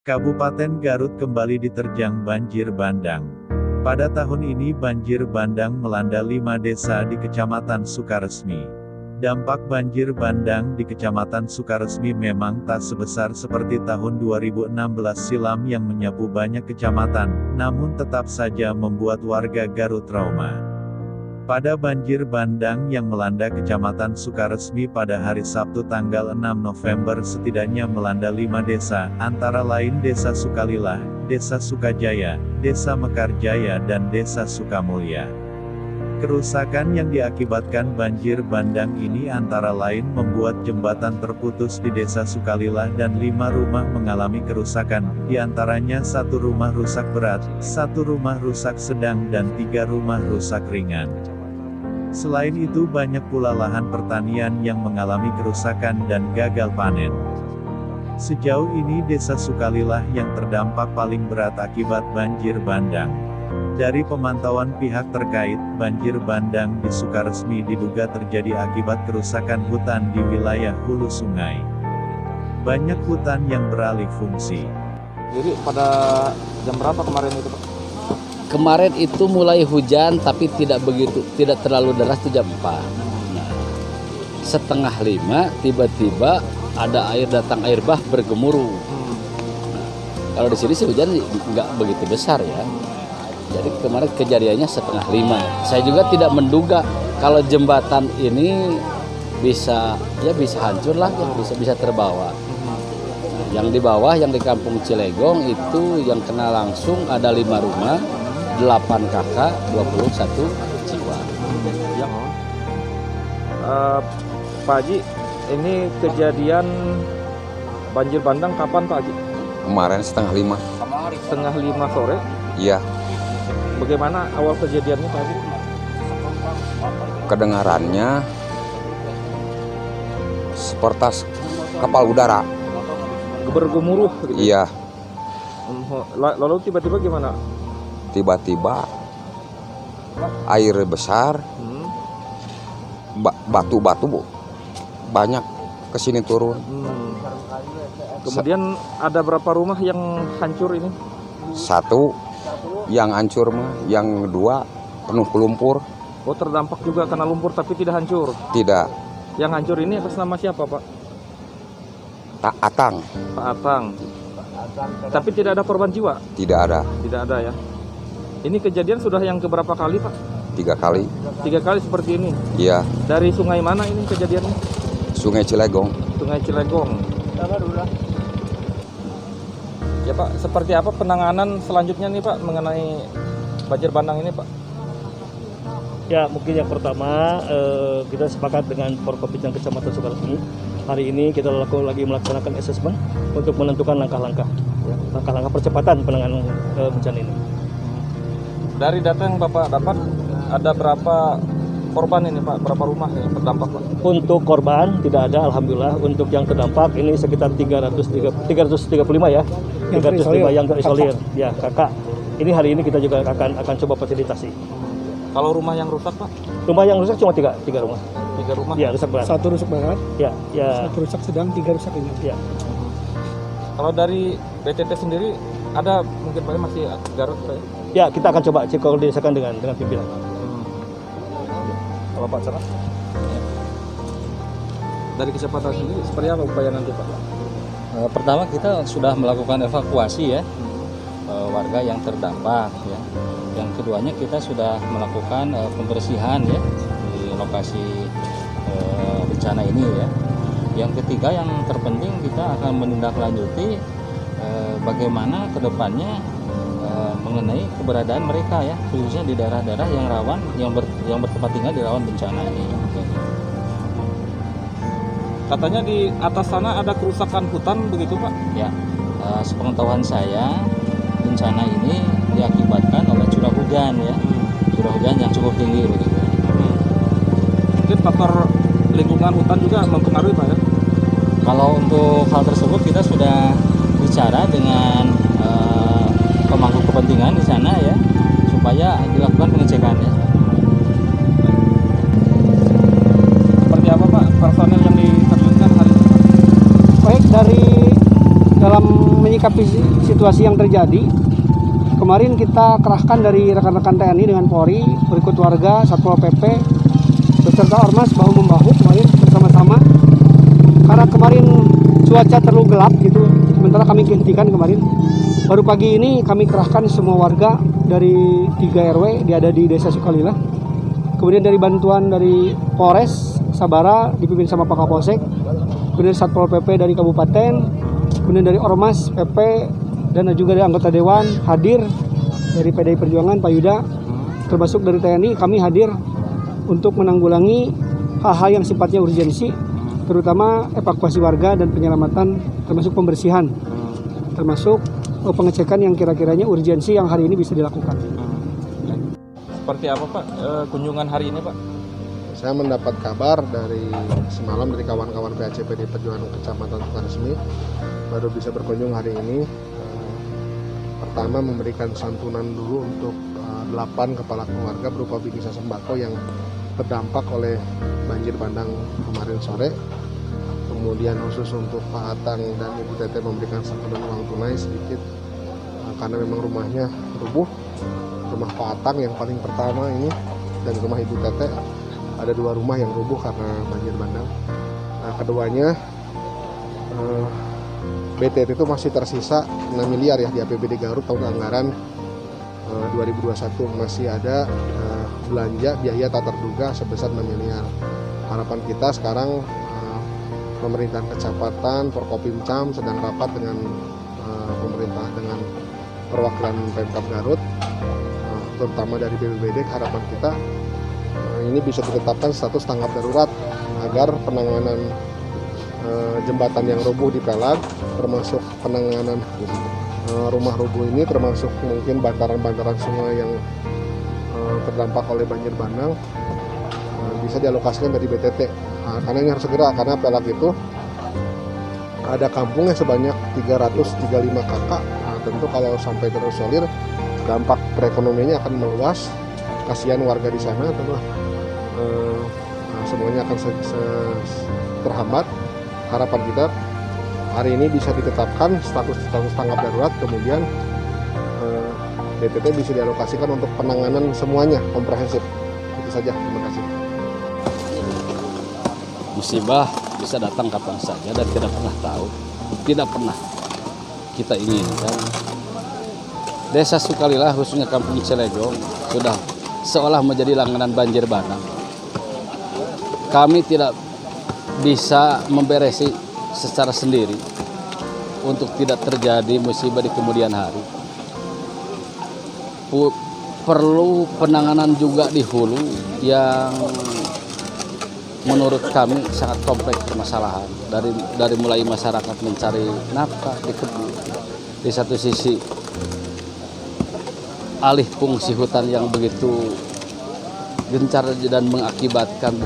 Kabupaten Garut kembali diterjang banjir bandang. Pada tahun ini banjir bandang melanda 5 desa di Kecamatan Sukaresmi. Dampak banjir bandang di Kecamatan Sukaresmi memang tak sebesar seperti tahun 2016 silam yang menyapu banyak kecamatan, namun tetap saja membuat warga Garut trauma. Pada banjir bandang yang melanda Kecamatan Sukaresmi pada hari Sabtu tanggal 6 November setidaknya melanda 5 desa, antara lain Desa Sukalilah, Desa Sukajaya, Desa Mekarjaya dan Desa Sukamulya. Kerusakan yang diakibatkan banjir bandang ini antara lain membuat jembatan terputus di Desa Sukalilah dan 5 rumah mengalami kerusakan, diantaranya 1 rumah rusak berat, 1 rumah rusak sedang dan 3 rumah rusak ringan. Selain itu banyak pula lahan pertanian yang mengalami kerusakan dan gagal panen. Sejauh ini Desa Sukalilah yang terdampak paling berat akibat banjir bandang. Dari pemantauan pihak terkait, banjir bandang di Sukaresmi diduga terjadi akibat kerusakan hutan di wilayah hulu sungai. Banyak hutan yang beralih fungsi. Jadi pada jam berapa kemarin itu, Pak? Kemarin itu mulai hujan tapi tidak terlalu deras itu jam 4. Nah, setengah 5 tiba-tiba ada datang air bah bergemuruh. Nah, kalau di sini sih hujan nggak begitu besar ya. Jadi kemarin kejadiannya setengah 5. Saya juga tidak menduga kalau jembatan ini bisa hancur lah, bisa terbawa. Nah, yang di bawah yang di Kampung Cilegong itu yang kena langsung ada 5 rumah. 8 kakak, 21 jiwa. Ya. Pak Haji, ini kejadian banjir bandang kapan Pak Haji? Kemarin setengah 5. Setengah 5 sore? Iya. Bagaimana awal kejadiannya Pak Haji? Kedengarannya seperti kapal udara. Bergemuruh gitu? Iya. Lalu tiba-tiba gimana? Tiba-tiba air besar, batu-batu banyak kesini turun. Kemudian ada berapa rumah yang hancur ini? 1 yang hancur mah, yang 2 penuh lumpur. Oh, terdampak juga karena lumpur tapi tidak hancur? Tidak. Yang hancur ini atas nama siapa Pak? Tak Atang. Pak Atang. Tapi tidak ada korban jiwa? Tidak ada. Tidak ada ya. Ini kejadian sudah yang keberapa kali Pak? 3 kali. 3 kali seperti ini? Iya. Dari sungai mana ini kejadiannya? Sungai Cilegong. Sungai Cilegong. Ya Pak, seperti apa penanganan selanjutnya nih Pak mengenai banjir bandang ini Pak? Ya, mungkin yang pertama kita sepakat dengan Forkopimda Kecamatan Sukaresmi. Hari ini kita lagi melaksanakan asesmen untuk menentukan langkah-langkah percepatan penanganan bencana ini. Dari data yang Bapak dapat, ada berapa korban ini Pak? Berapa rumah yang terdampak Pak? Untuk korban tidak ada, alhamdulillah. Untuk yang terdampak ini sekitar 335 ya. 305 yang terisolir. Ya, kakak. Ini hari ini kita juga akan coba fasilitasi. Kalau rumah yang rusak Pak? Rumah yang rusak cuma 3 rumah. 3 rumah? Ya, rusak berat. 1 rusak berat, ya. 1 rusak sedang, 3 rusak ringan. Ya. Kalau dari BTT sendiri ada mungkin Pak masih Garut Pak? Ya, kita akan coba koordinasikan dengan pimpinan. Kalau Pak Cerah? Dari kecamatan sendiri seperti apa upaya nanti Pak? Pertama kita sudah melakukan evakuasi ya warga yang terdampak ya. Yang keduanya kita sudah melakukan pembersihan ya di lokasi bencana ini ya. Yang ketiga yang terpenting kita akan menindaklanjuti bagaimana kedepannya mengenai keberadaan mereka ya, khususnya di daerah-daerah yang rawan yang bertempat tinggal di rawan bencana ini. Katanya di atas sana ada kerusakan hutan begitu Pak? Ya, sepengetahuan saya bencana ini diakibatkan oleh curah hujan ya, curah hujan yang cukup tinggi begitu. Mungkin faktor lingkungan hutan juga mempengaruhi Pak ya? Kalau untuk hal tersebut kita sudah bicara dengan pemangku kepentingan di sana ya, supaya dilakukan pengecekannya. Seperti apa Pak personel yang diterjunkan hari ini? Baik dari dalam menyikapi situasi yang terjadi, kemarin kita kerahkan dari rekan-rekan TNI dengan Polri, berikut warga, Satpol PP, beserta Ormas bahu-membahu kemarin bersama-sama. Karena kemarin cuaca terlalu gelap gitu, sementara kami hentikan kemarin. Baru pagi ini kami kerahkan semua warga dari 3 RW, dia ada di Desa Sukalila. Kemudian dari bantuan dari Polres Sabara dipimpin sama Pak Kapolsek, kemudian Satpol PP dari Kabupaten, kemudian dari Ormas PP dan juga dari anggota Dewan hadir, dari PDI Perjuangan Pak Yuda, termasuk dari TNI kami hadir untuk menanggulangi hal-hal yang sifatnya urgensi, terutama evakuasi warga dan penyelamatan, termasuk pembersihan, termasuk pengecekan yang kira-kiranya urgensi yang hari ini bisa dilakukan. Seperti apa Pak kunjungan hari ini Pak? Saya mendapat kabar dari semalam dari kawan-kawan PACPD Perjuangan Kecamatan Sukaresmi baru bisa berkunjung hari ini. Pertama memberikan santunan dulu untuk 8 kepala keluarga berupa bingkisan sembako yang terdampak oleh banjir bandang kemarin sore. Kemudian khusus untuk Pak Atang dan Ibu Tete memberikan santunan uang tunai sedikit karena memang rumahnya rubuh. Rumah Pak Atang yang paling pertama ini dan rumah Ibu Tete, ada 2 rumah yang rubuh karena banjir bandang. Nah, keduanya BTT itu masih tersisa 6 miliar ya di APBD Garut tahun anggaran 2021 masih ada belanja biaya tak terduga sebesar 6 miliar. Harapan kita sekarang pemerintahan kecamatan, Forkopimcam sedang rapat dengan pemerintah dengan perwakilan Pemkab Garut, terutama dari BPBD. Harapan kita ini bisa ditetapkan status tanggap darurat agar penanganan jembatan yang rubuh di Pelag, termasuk penanganan rumah rubuh ini, termasuk mungkin bantaran-bantaran sungai yang terdampak oleh banjir bandang, bisa dialokasikan dari BTT. Karena ini harus segera, karena Pelag itu ada kampungnya sebanyak 335 kakak. Tentu kalau sampai terisolir, dampak perekonomiannya akan meluas. Kasihan warga di sana, tentu semuanya akan terhambat. Harapan kita hari ini bisa ditetapkan status tanggap darurat, kemudian BTT bisa dialokasikan untuk penanganan semuanya komprehensif. Itu saja, terima kasih. Musibah bisa datang kapan saja dan tidak pernah tahu, tidak pernah kita inginkan. Desa Sukalila khususnya Kampung Cilegong sudah seolah menjadi langganan banjir bandang. Kami tidak bisa memberesi secara sendiri untuk tidak terjadi musibah di kemudian hari. Perlu penanganan juga di hulu yang menurut kami sangat kompleks permasalahan. Dari mulai masyarakat mencari nafkah di kebun, di satu sisi alih fungsi hutan yang begitu gencar dan mengakibatkan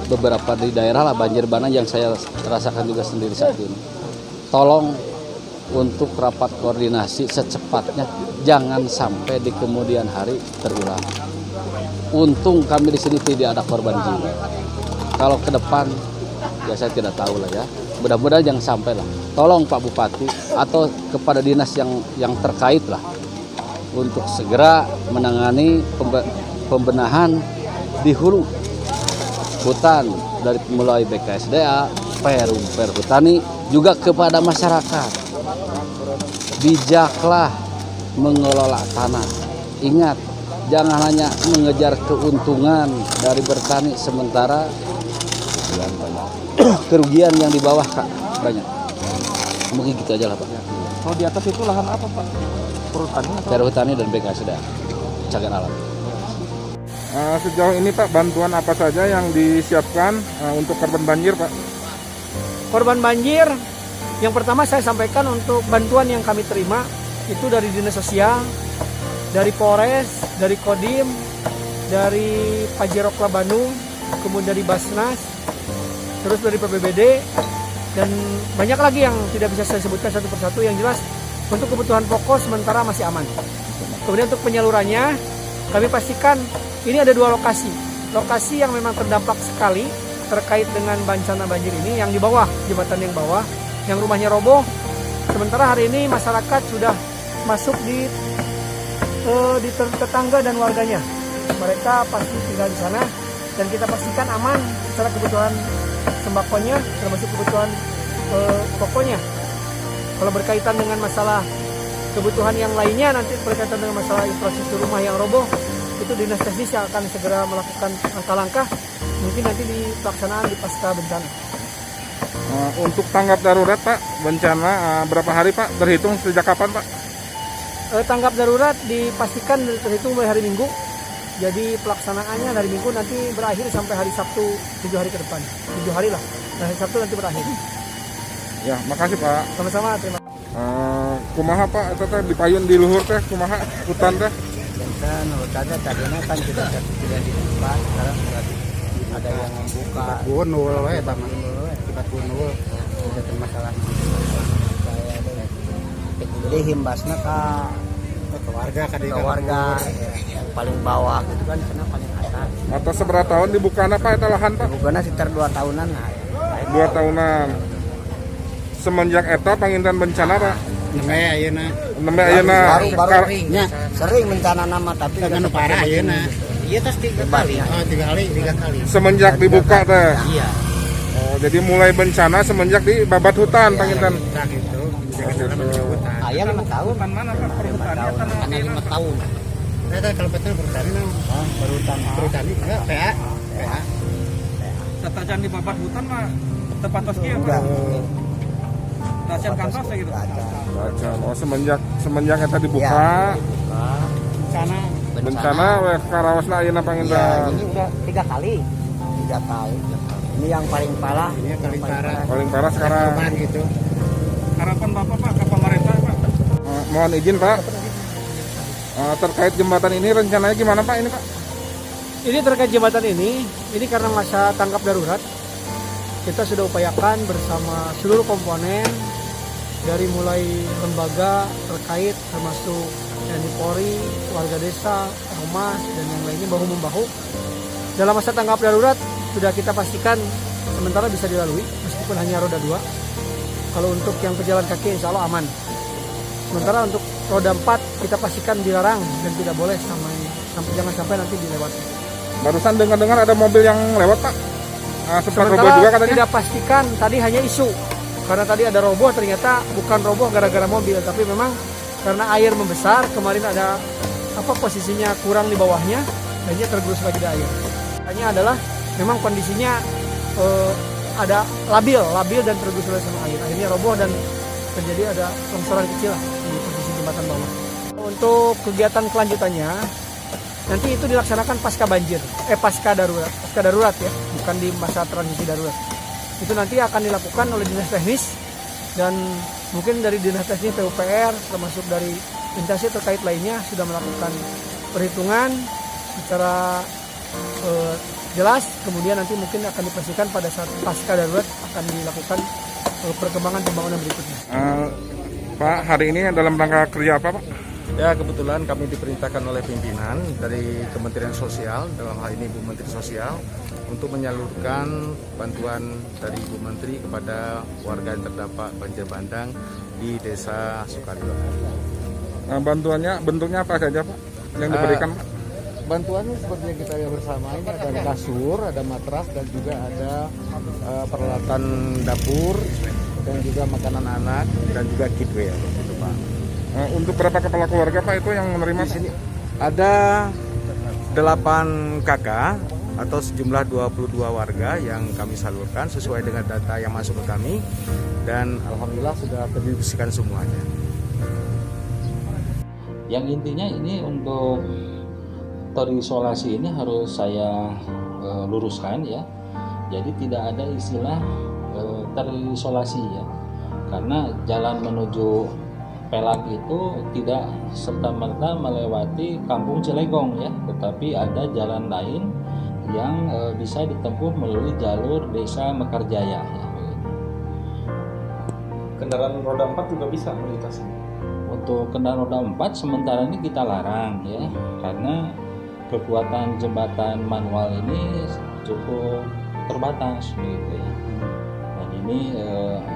beberapa di daerah lah banjir bandang yang saya rasakan juga sendiri saat ini. Tolong untuk rapat koordinasi secepatnya, jangan sampai di kemudian hari terulang. Untung kami di sini tidak ada korban jiwa. Kalau ke depan, ya saya tidak tahu lah ya. Mudah-mudahan jangan sampai lah. Tolong Pak Bupati atau kepada dinas yang terkait lah untuk segera menangani pembenahan di hulu hutan dari mulai BKSDA, Perhutani juga kepada masyarakat. Bijaklah mengelola tanah. Ingat, jangan hanya mengejar keuntungan dari bertani sementara kerugian yang di bawah Kak banyak. Mungkin gitu aja lah Pak. Kalau di atas itu lahan apa Pak? Perhutani dan BKSDA, cagar alam. Sejauh ini Pak, bantuan apa saja yang disiapkan untuk korban banjir Pak? Korban banjir, yang pertama saya sampaikan untuk bantuan yang kami terima itu dari Dinas Sosial, dari Polres, dari Kodim, dari Pajirokla Bandung, kemudian dari Basnas, terus dari PBBD, dan banyak lagi yang tidak bisa saya sebutkan satu persatu. Yang jelas untuk kebutuhan pokok sementara masih aman. Kemudian untuk penyalurannya, kami pastikan ini ada 2 lokasi. Lokasi yang memang terdampak sekali terkait dengan bencana banjir ini, yang di bawah, jembatan yang bawah, yang rumahnya roboh, Sementara hari ini masyarakat sudah masuk di tetangga dan warganya. Mereka pasti tinggal di sana dan kita pastikan aman secara kebutuhan sembakonya, termasuk kebutuhan pokoknya. Kalau berkaitan dengan masalah kebutuhan yang lainnya, nanti berkaitan dengan masalah infrastruktur rumah yang roboh, itu dinas teknis yang akan segera melakukan langkah-langkah, mungkin nanti di pelaksanaan di pasca bencana. Untuk tanggap darurat Pak, bencana berapa hari Pak? Terhitung sejak kapan Pak? Tanggap darurat dipastikan terhitung mulai hari Minggu. Jadi pelaksanaannya dari Minggu nanti berakhir sampai hari Sabtu 7 hari ke depan. 7 hari lah. Nah, hari Sabtu nanti berakhir. Ya, makasih Pak. Sama-sama, terima kasih. Kumaha Pak, itu teh dipayun di luhur teh, kumaha hutan teh? Dan hutannya tadinya kan tidak dibuka, sekarang ada yang membuka. Gunul we taman. Akibat gunul, itu masalah. Jadi himbasnya ke warga, yang paling bawah gitu kan, sana paling atas. Atau seberapa tahun dibuka apa itu lahan Pak? Bukannya sekitar 2 tahunan lah. 2 tahunan. Semenjak eta panginten bencana Pak? Nembe ayeuna. Nembe ayeuna. Baru nya sering bencana nama tapi Anu parah ayeuna. Iya tos 3 kali. Oh, 3 kali. Semenjak dibuka teh. Iya. Oh, jadi mulai bencana semenjak di babat hutan panginten. Nah gitu. Ayah 5 tahun. Hutan mana Pak? Hanya 5 tahun. Eta kalau betul bertani mah. Bertani enggak PA. Setajan di babat hutan mah tepat tos kieu Enggak. Stasiun kantor saya gitu. Ada. Oh, semenjak eta dibuka. Bencana we karawasna ayeuna Iya, panginten. ini udah 3 kali. 3 kali. Ini yang paling parah. Ini yang paling parah. Paling parah sekarang. Korban gitu. Harapan Bapak Pak ke pemerintah Pak? Mohon izin Pak. Terkait jembatan ini rencananya gimana Pak ini Pak? Ini terkait jembatan ini karena masa tanggap darurat, kita sudah upayakan bersama seluruh komponen dari mulai lembaga terkait termasuk TNI Polri, warga desa, ormas dan yang lainnya bahu-membahu. Dalam masa tanggap darurat sudah kita pastikan sementara bisa dilalui meskipun hanya roda 2. Kalau untuk yang pejalan kaki insya Allah aman. Sementara untuk roda 4 kita pastikan dilarang dan tidak boleh jangan sampai nanti dilewati. Barusan dengar-dengar ada mobil yang lewat Pak. Sempat roboh Sementara juga katanya. tidak pastikan tadi hanya isu. Karena tadi ada roboh, ternyata bukan roboh gara-gara mobil, tapi memang karena air membesar, kemarin ada posisinya kurang di bawahnya, akhirnya tergerus lagi di air. Hanya adalah memang kondisinya ada labil dan tergerus oleh sama air. Akhirnya roboh dan terjadi ada longsoran kecil lah di posisi jembatan bawah. Untuk kegiatan kelanjutannya nanti itu dilaksanakan pasca banjir, pasca darurat ya, bukan di masa transisi darurat. Itu nanti akan dilakukan oleh dinas teknis dan mungkin dari dinas teknis PUPR termasuk dari instansi terkait lainnya sudah melakukan perhitungan secara jelas. Kemudian nanti mungkin akan dipastikan pada saat pasca darurat akan dilakukan perkembangan pembangunan berikutnya. Pak, hari ini dalam rangka kerja apa Pak? Ya, kebetulan kami diperintahkan oleh pimpinan dari Kementerian Sosial, dalam hal ini Bu Menteri Sosial, untuk menyalurkan bantuan dari Bu Menteri kepada warga yang terdampak banjir bandang di Desa Sukaryo. Bantuannya bentuknya apa saja Pak yang diberikan Pak? Bantuannya seperti yang kita lihat bersama ini ada kasur, ada matras dan juga ada peralatan dapur dan juga makanan anak dan juga kitwear gitu Pak. Untuk berapa kepala keluarga Pak itu yang menerima? Di sini ada 8 kakak atau sejumlah 22 warga yang kami salurkan sesuai dengan data yang masuk ke kami dan alhamdulillah sudah terdistribusikan semuanya. Yang intinya ini untuk terisolasi ini harus saya luruskan ya. Jadi tidak ada istilah terisolasi ya. Karena jalan menuju Pelak itu tidak serta-merta melewati Kampung Cilegong ya, tetapi ada jalan lain yang bisa ditempuh melalui jalur Desa Mekarjaya ya. Kendaraan roda 4 juga bisa melintasi. Untuk kendaraan roda 4 sementara ini kita larang ya, karena kekuatan jembatan manual ini cukup terbatas begitu ya. Dan ini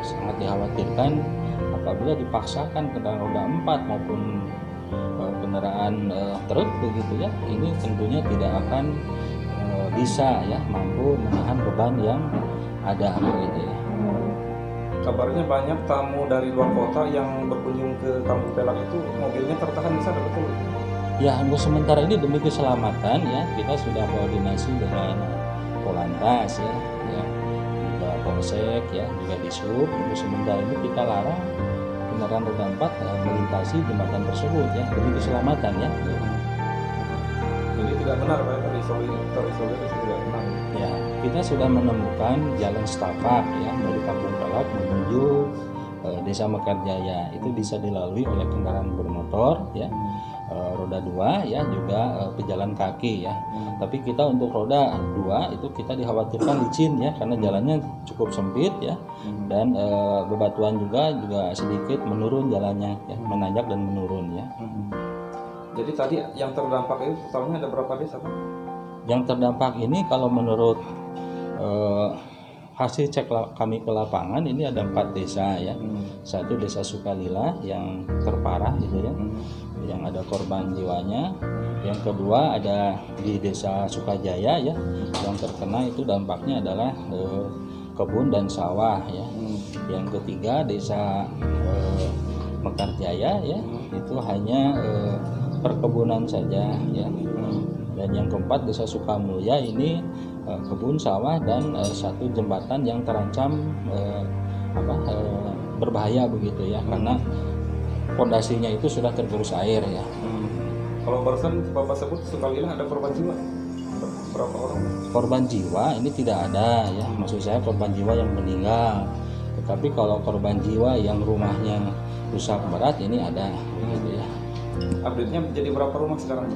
sangat dikhawatirkan apabila dipaksakan kendaraan roda 4 maupun kendaraan truk begitu ya, ini tentunya tidak akan bisa ya mampu menahan beban yang ada begitu ya. Kabarnya banyak tamu dari luar kota yang berkunjung ke Kampung Pelang itu mobilnya tertahan di sana, betul? Ya, untuk sementara ini demi keselamatan ya, kita sudah koordinasi dengan Polantas ya, juga Polsek ya, juga Dishub. Untuk sementara ini kita larang kendaraan roda 4 melintasi jembatan tersebut ya, demi keselamatan ya. Jadi tidak benar Pak, terisolir itu tidak benar. Ya, kita sudah menemukan jalan setapak ya dari Kampung Pelak menuju Desa Mekarjaya. Itu bisa dilalui oleh kendaraan bermotor ya, roda 2 ya, juga pejalan kaki ya. Tapi kita untuk roda 2 itu kita dikhawatirkan licin ya, karena jalannya cukup sempit ya, dan bebatuan juga sedikit menurun jalannya ya, menanjak dan menurun ya. Jadi tadi yang terdampak itu totalnya ada berapa desa Pak? Yang terdampak ini kalau menurut hasil cek kami ke lapangan ini ada 4 desa ya. Satu Desa Sukalila yang terparah gitu ya, yang ada korban jiwanya. Yang kedua ada di Desa Sukajaya ya, yang terkena itu dampaknya adalah kebun dan sawah ya. Yang ketiga Desa Mekarjaya ya, itu hanya perkebunan saja ya. Dan yang keempat Desa Sukamulya ini kebun sawah dan satu jembatan yang terancam berbahaya begitu ya, karena pondasinya itu sudah tergerus air ya. Kalau barusan Bapak sebut Sukalila ada korban jiwa, berapa orang? Korban jiwa ini tidak ada ya, maksud saya korban jiwa yang meninggal. Tetapi kalau korban jiwa yang rumahnya rusak berat ini ada gitu ya. Update-nya jadi berapa rumah sekarang?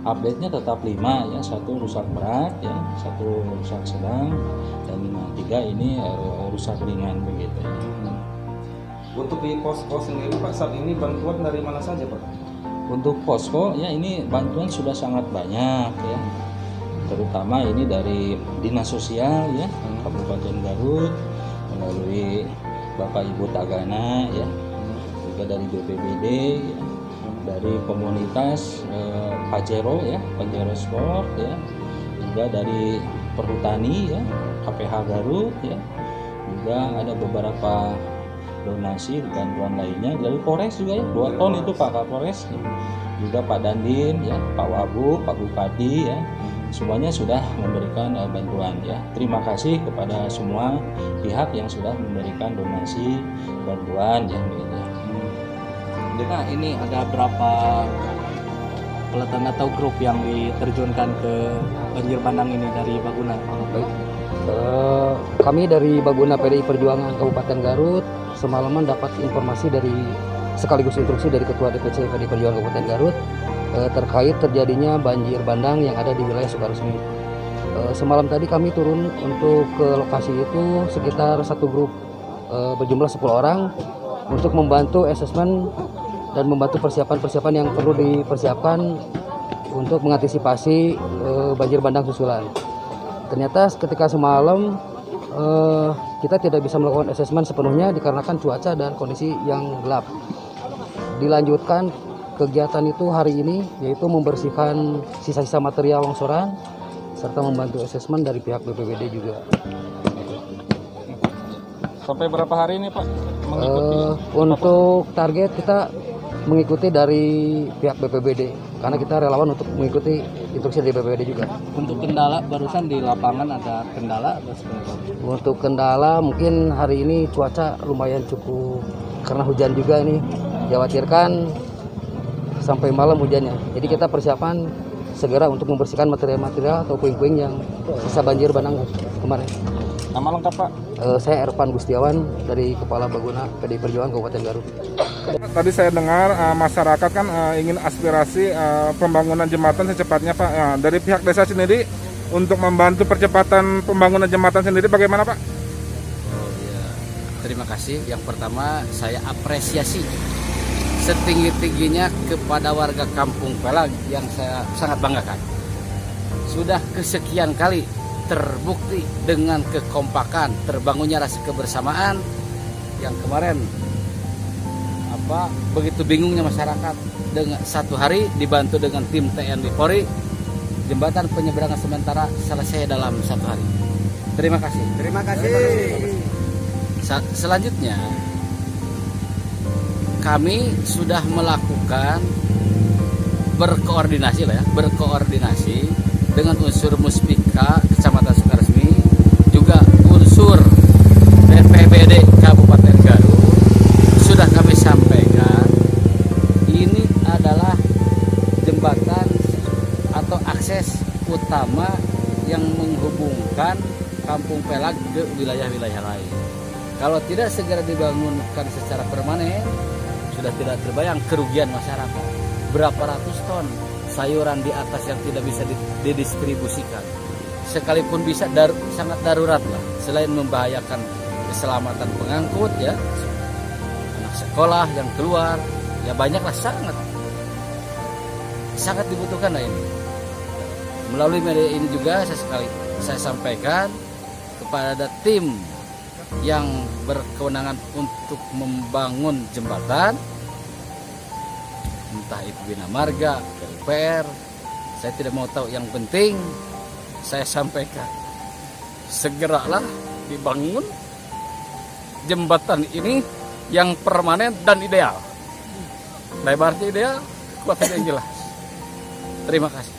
Update-nya tetap 5 ya, 1 rusak berat ya, 1 rusak sedang, dan 3 ini rusak ringan begitu ya. Untuk di posko sendiri Pak, saat ini bantuan dari mana saja Pak? Untuk posko ya, ini bantuan sudah sangat banyak ya, terutama ini dari Dinas Sosial ya Kabupaten Garut melalui Bapak Ibu Tagana ya, juga dari BPBD ya, dari komunitas Pajero ya, Pajero Sport ya, juga dari Perhutani ya, KPH Garut ya, juga ada beberapa donasi bantuan lainnya dari Polres juga ya, 2 ton itu Pak Kapolres ya. Juga Pak Dandin ya, Pak Wabuk, Pak Bupati ya, semuanya sudah memberikan bantuan ya. Terima kasih kepada semua pihak yang sudah memberikan donasi bantuan ya begitu. Nah, ini ada berapa peloton atau grup yang diterjunkan ke banjir bandang ini dari Baguna? Kami dari Baguna PDI Perjuangan Kabupaten Garut semalaman dapat informasi dari sekaligus instruksi dari Ketua DPC PDI Perjuangan Kabupaten Garut terkait terjadinya banjir bandang yang ada di wilayah Sukaresmi. Semalam tadi kami turun untuk ke lokasi itu sekitar 1 grup berjumlah 10 orang untuk membantu asesmen dan membantu persiapan-persiapan yang perlu dipersiapkan untuk mengantisipasi banjir bandang susulan. Ternyata ketika semalam kita tidak bisa melakukan asesmen sepenuhnya dikarenakan cuaca dan kondisi yang gelap. Dilanjutkan kegiatan itu hari ini, yaitu membersihkan sisa-sisa material longsoran serta membantu asesmen dari pihak BPBD juga. Sampai berapa hari ini Pak? Untuk target kita mengikuti dari pihak BPBD karena kita relawan untuk mengikuti instruksi dari BPBD juga. Untuk kendala barusan di lapangan ada kendala atau seperti apa? Untuk kendala mungkin hari ini cuaca lumayan cukup karena hujan juga ini, dikhawatirkan sampai malam hujannya. Jadi kita persiapan segera untuk membersihkan material-material atau puing-puing yang sisa banjir bandang kemarin. Nama lengkap Pak? Saya Ervan Gustiawan dari Kepala Baguna PDI Perjuangan Kabupaten Garut. Tadi saya dengar masyarakat kan ingin aspirasi pembangunan jembatan secepatnya Pak. Dari pihak desa sendiri untuk membantu percepatan pembangunan jembatan sendiri bagaimana Pak? Oh ya, terima kasih. Yang pertama saya apresiasi setinggi-tingginya kepada warga Kampung Pelang yang saya sangat banggakan. Sudah kesekian kali terbukti dengan kekompakan terbangunnya rasa kebersamaan yang kemarin Pak, begitu bingungnya masyarakat dengan satu hari dibantu dengan tim TNI Polri, jembatan penyeberangan sementara selesai dalam satu hari. Terima kasih. Terima kasih. Selanjutnya kami sudah melakukan berkoordinasi dengan unsur Muspika Kecamatan Sukaresmi, juga unsur BPBD Kabupaten Garut. Sudah kami sampaikan, ini adalah jembatan atau akses utama yang menghubungkan Kampung Pelag ke wilayah-wilayah lain. Kalau tidak segera dibangunkan secara permanen, sudah tidak terbayang kerugian masyarakat. Berapa ratus ton sayuran di atas yang tidak bisa didistribusikan. Sekalipun bisa sangat darurat lah. Selain membahayakan keselamatan pengangkut ya, anak sekolah yang keluar, ya banyaklah sangat dibutuhkan lah ini. Melalui media ini juga saya sampaikan kepada tim yang berkewenangan untuk membangun jembatan, entah itu Bina Marga, PUPR, saya tidak mau tahu. Yang penting saya sampaikan, segeralah dibangun jembatan ini yang permanen dan ideal. Lebarnya ideal, kuatnya yang jelas. Terima kasih.